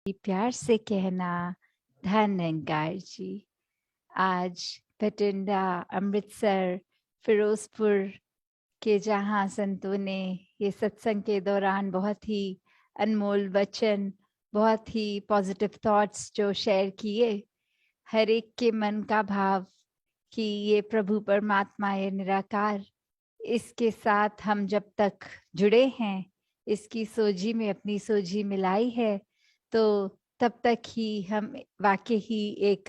प्यार से कहना धन निरंकार जी। आज बठिंडा, अमृतसर, फिरोजपुर के जहाँ संतों ने ये सत्संग के दौरान बहुत ही अनमोल वचन, बहुत ही पॉजिटिव थॉट्स जो शेयर किए, हर एक के मन का भाव कि ये प्रभु परमात्मा, ये निराकार, इसके साथ हम जब तक जुड़े हैं, इसकी सोजी में अपनी सोजी मिलाई है, तो तब तक ही हम वाकई ही एक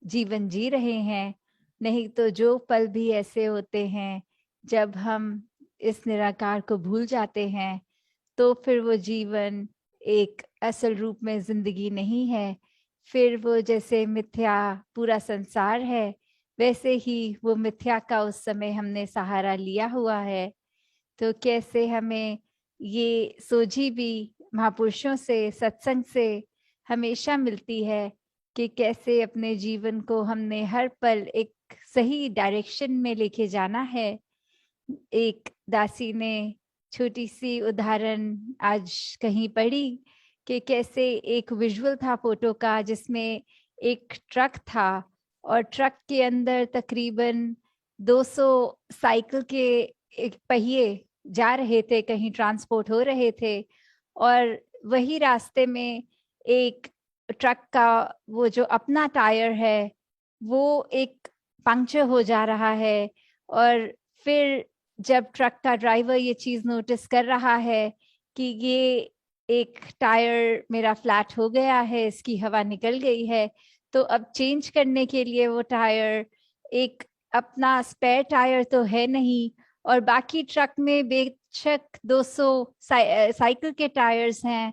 जीवन जी रहे हैं। नहीं तो जो पल भी ऐसे होते हैं जब हम इस निराकार को भूल जाते हैं, तो फिर वो जीवन एक असल रूप में जिंदगी नहीं है। फिर वो जैसे मिथ्या पूरा संसार है, वैसे ही वो मिथ्या का उस समय हमने सहारा लिया हुआ है। तो कैसे हमें ये सोझी भी महापुरुषों से, सत्संग से हमेशा मिलती है कि कैसे अपने जीवन को हमने हर पल एक सही डायरेक्शन में लेके जाना है। एक दासी ने छोटी सी उदाहरण आज कहीं पढ़ी कि कैसे एक विजुअल था फोटो का, जिसमें एक ट्रक था और ट्रक के अंदर तकरीबन 200 साइकिल के एक पहिए जा रहे थे, कहीं ट्रांसपोर्ट हो रहे थे। और वही रास्ते में एक ट्रक का वो जो अपना टायर है वो एक पंक्चर हो जा रहा है। और फिर जब ट्रक का ड्राइवर ये चीज नोटिस कर रहा है कि ये एक टायर मेरा फ्लैट हो गया है, इसकी हवा निकल गई है, तो अब चेंज करने के लिए वो टायर, एक अपना स्पेयर टायर तो है नहीं, और बाकी ट्रक में बेशक 200 साइकिल के टायर्स हैं,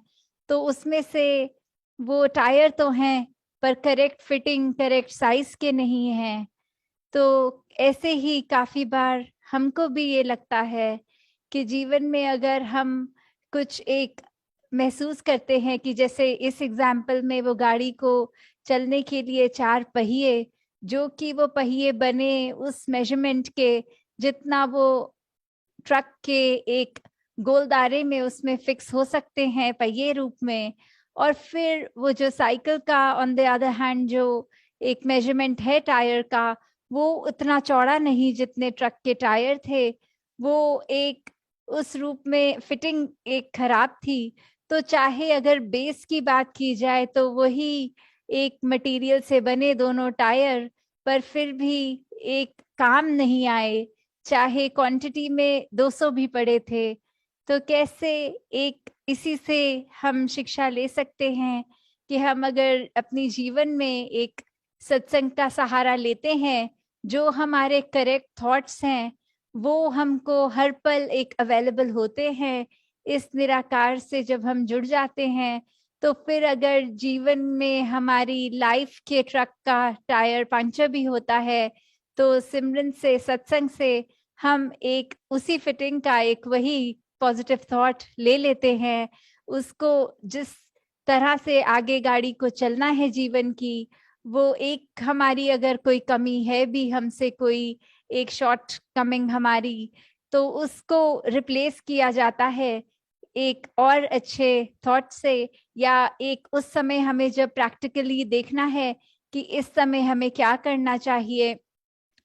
तो उसमें से वो टायर तो हैं पर करेक्ट फिटिंग, करेक्ट साइज के नहीं हैं। तो ऐसे ही काफी बार हमको भी ये लगता है कि जीवन में अगर हम कुछ एक महसूस करते हैं कि जैसे इस एग्जाम्पल में वो गाड़ी को चलने के लिए 4 पहिए, जो कि वो पहिए बने उस मेजरमेंट के जितना वो ट्रक के एक गोल दायरे में उसमें फिक्स हो सकते हैं पहिए रूप में। और फिर वो जो साइकिल का ऑन द अदर हैंड जो एक मेजरमेंट है टायर का, वो उतना चौड़ा नहीं जितने ट्रक के टायर थे। वो एक उस रूप में फिटिंग एक खराब थी। तो चाहे अगर बेस की बात की जाए तो वही एक मटेरियल से बने दोनों टायर, पर फिर भी एक काम नहीं आए, चाहे क्वांटिटी में 200 भी पड़े थे। तो कैसे एक इसी से हम शिक्षा ले सकते हैं कि हम अगर अपनी जीवन में एक सत्संग का सहारा लेते हैं, जो हमारे करेक्ट थॉट्स हैं वो हमको हर पल एक अवेलेबल होते हैं। इस निराकार से जब हम जुड़ जाते हैं, तो फिर अगर जीवन में हमारी लाइफ के ट्रक का टायर पंचर भी होता है, तो सिमरन से, सत्संग से हम एक उसी फिटिंग का एक वही पॉजिटिव थॉट ले लेते हैं। उसको जिस तरह से आगे गाड़ी को चलना है जीवन की, वो एक हमारी अगर कोई कमी है भी, हमसे कोई एक शॉर्ट कमिंग हमारी, तो उसको रिप्लेस किया जाता है एक और अच्छे थॉट से। या एक उस समय हमें जब प्रैक्टिकली देखना है कि इस समय हमें क्या करना चाहिए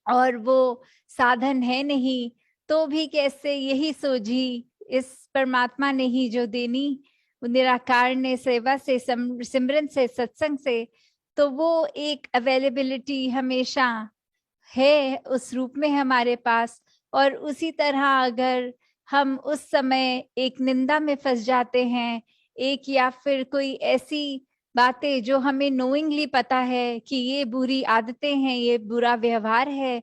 और वो साधन है नहीं, तो भी कैसे यही सोझी इस परमात्मा ने ही जो देनी, निराकार ने सेवा से, सिमरन से, सत्संग से, तो वो एक अवेलेबिलिटी हमेशा है उस रूप में हमारे पास। और उसी तरह अगर हम उस समय एक निंदा में फंस जाते हैं, एक या फिर कोई ऐसी बातें जो हमें नोइंगली पता है कि ये बुरी आदतें हैं, ये बुरा व्यवहार है,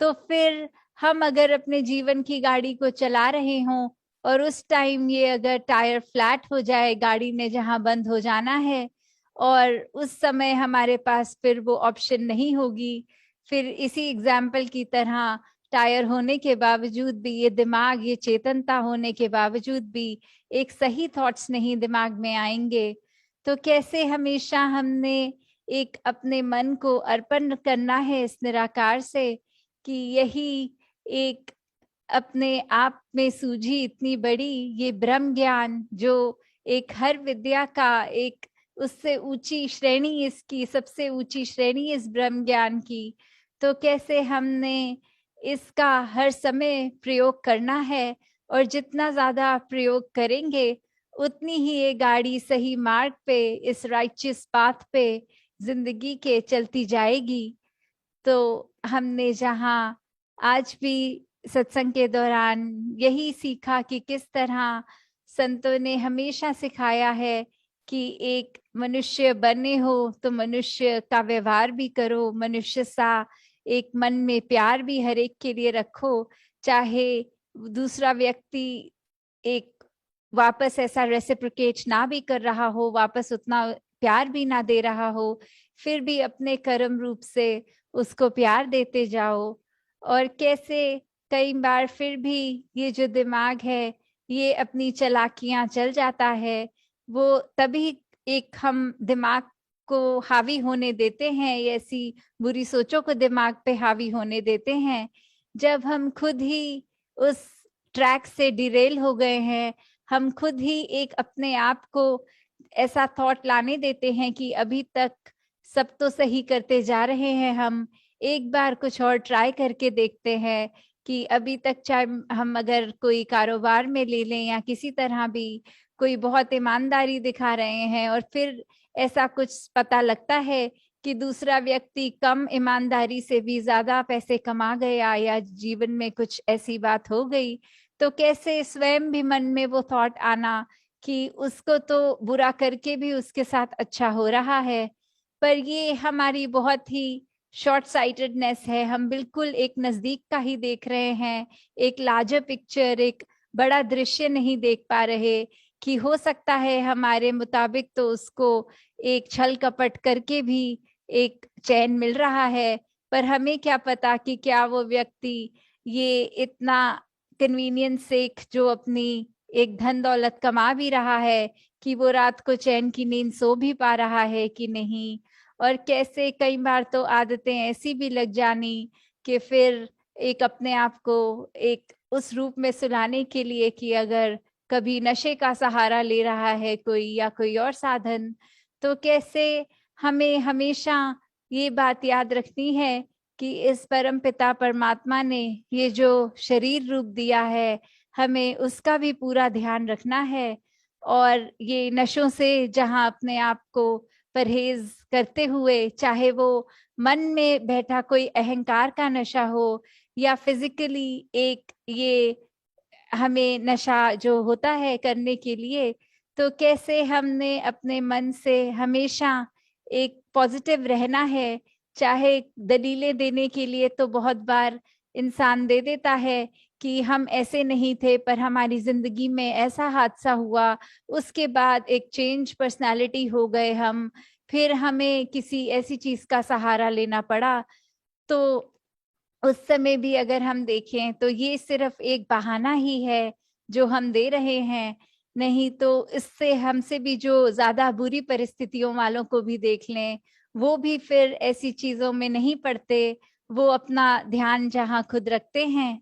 तो फिर हम अगर अपने जीवन की गाड़ी को चला रहे हों और उस टाइम ये अगर टायर फ्लैट हो जाए गाड़ी ने जहां बंद हो जाना है, और उस समय हमारे पास फिर वो ऑप्शन नहीं होगी, फिर इसी एग्जाम्पल की तरह टायर होने के बावजूद भी, ये दिमाग, ये चेतनता होने के बावजूद भी एक सही थॉट्स नहीं दिमाग में आएंगे, तो कैसे हमेशा हमने एक अपने मन को अर्पण करना है इस निराकार से कि यही एक अपने आप में सूझी इतनी बड़ी ये ब्रह्म ज्ञान, जो एक हर विद्या का एक उससे ऊंची श्रेणी इसकी, सबसे ऊंची श्रेणी इस ब्रह्म ज्ञान की। तो कैसे हमने इसका हर समय प्रयोग करना है, और जितना ज्यादा प्रयोग करेंगे उतनी ही ये गाड़ी सही मार्ग पे, इस राइचियस पाथ पे जिंदगी के चलती जाएगी। तो हमने जहाँ आज भी सत्संग के दौरान यही सीखा कि किस तरह संतों ने हमेशा सिखाया है कि एक मनुष्य बने हो तो मनुष्य का व्यवहार भी करो, मनुष्य सा एक मन में प्यार भी हर एक के लिए रखो, चाहे दूसरा व्यक्ति एक वापस ऐसा रेसिप्रोकेट ना भी कर रहा हो, वापस उतना प्यार भी ना दे रहा हो, फिर भी अपने कर्म रूप से उसको प्यार देते जाओ। और कैसे कई बार फिर भी ये जो दिमाग है ये अपनी चालाकियां चल जाता है, वो तभी एक हम दिमाग को हावी होने देते हैं, ऐसी बुरी सोचों को दिमाग पे हावी होने देते हैं जब हम खुद ही उस ट्रैक से डिरेल हो गए हैं। हम खुद ही एक अपने आप को ऐसा थॉट लाने देते हैं कि अभी तक सब तो सही करते जा रहे हैं, हम एक बार कुछ और ट्राई करके देखते हैं कि अभी तक चाहे हम अगर कोई कारोबार में ले लें या किसी तरह भी कोई बहुत ईमानदारी दिखा रहे हैं, और फिर ऐसा कुछ पता लगता है कि दूसरा व्यक्ति कम ईमानदारी से भी ज्यादा पैसे कमा गया या जीवन में कुछ ऐसी बात हो गई, तो कैसे स्वयं भी मन में वो थॉट आना कि उसको तो बुरा करके भी उसके साथ अच्छा हो रहा है। पर ये हमारी बहुत ही शॉर्ट साइटेडनेस है, हम बिल्कुल एक नजदीक का ही देख रहे हैं, एक लार्जर पिक्चर, एक बड़ा दृश्य नहीं देख पा रहे कि हो सकता है हमारे मुताबिक तो उसको एक छल कपट करके भी एक चैन मिल रहा है, पर हमें क्या पता कि क्या वो व्यक्ति ये इतना कन्वीनियंस से जो अपनी एक धन दौलत कमा भी रहा है कि वो रात को चैन की नींद सो भी पा रहा है कि नहीं। और कैसे कई बार तो आदतें ऐसी भी लग जानी कि फिर एक अपने आप को एक उस रूप में सुलाने के लिए कि अगर कभी नशे का सहारा ले रहा है कोई या कोई और साधन, तो कैसे हमें हमेशा ये बात याद रखनी है कि इस परम पिता परमात्मा ने ये जो शरीर रूप दिया है हमें उसका भी पूरा ध्यान रखना है। और ये नशों से जहां अपने आप को परहेज करते हुए, चाहे वो मन में बैठा कोई अहंकार का नशा हो या फिजिकली एक ये हमें नशा जो होता है करने के लिए, तो कैसे हमने अपने मन से हमेशा एक पॉजिटिव रहना है। चाहे दलीलें देने के लिए तो बहुत बार इंसान दे देता है कि हम ऐसे नहीं थे पर हमारी जिंदगी में ऐसा हादसा हुआ, उसके बाद एक चेंज पर्सनालिटी हो गए हम, फिर हमें किसी ऐसी चीज का सहारा लेना पड़ा। तो उस समय भी अगर हम देखें तो ये सिर्फ एक बहाना ही है जो हम दे रहे हैं, नहीं तो इससे हमसे भी जो ज्यादा बुरी परिस्थितियों वालों को भी देख लें, वो भी फिर ऐसी चीजों में नहीं पड़ते, वो अपना ध्यान जहाँ खुद रखते हैं।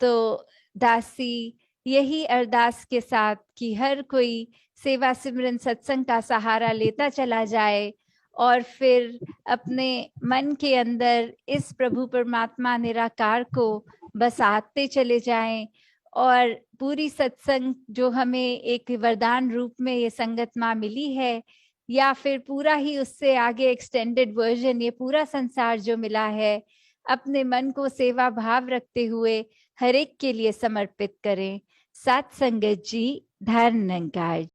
तो दासी यही अरदास के साथ कि हर कोई सेवा सिमरन सत्संग का सहारा लेता चला जाए और फिर अपने मन के अंदर इस प्रभु परमात्मा निराकार को बसाते चले जाएं, और पूरी सत्संग जो हमें एक वरदान रूप में ये संगत माँ मिली है, या फिर पूरा ही उससे आगे एक्सटेंडेड वर्जन ये पूरा संसार जो मिला है, अपने मन को सेवा भाव रखते हुए हर एक के लिए समर्पित करें। सत संगत जी, धर्म निरंकार।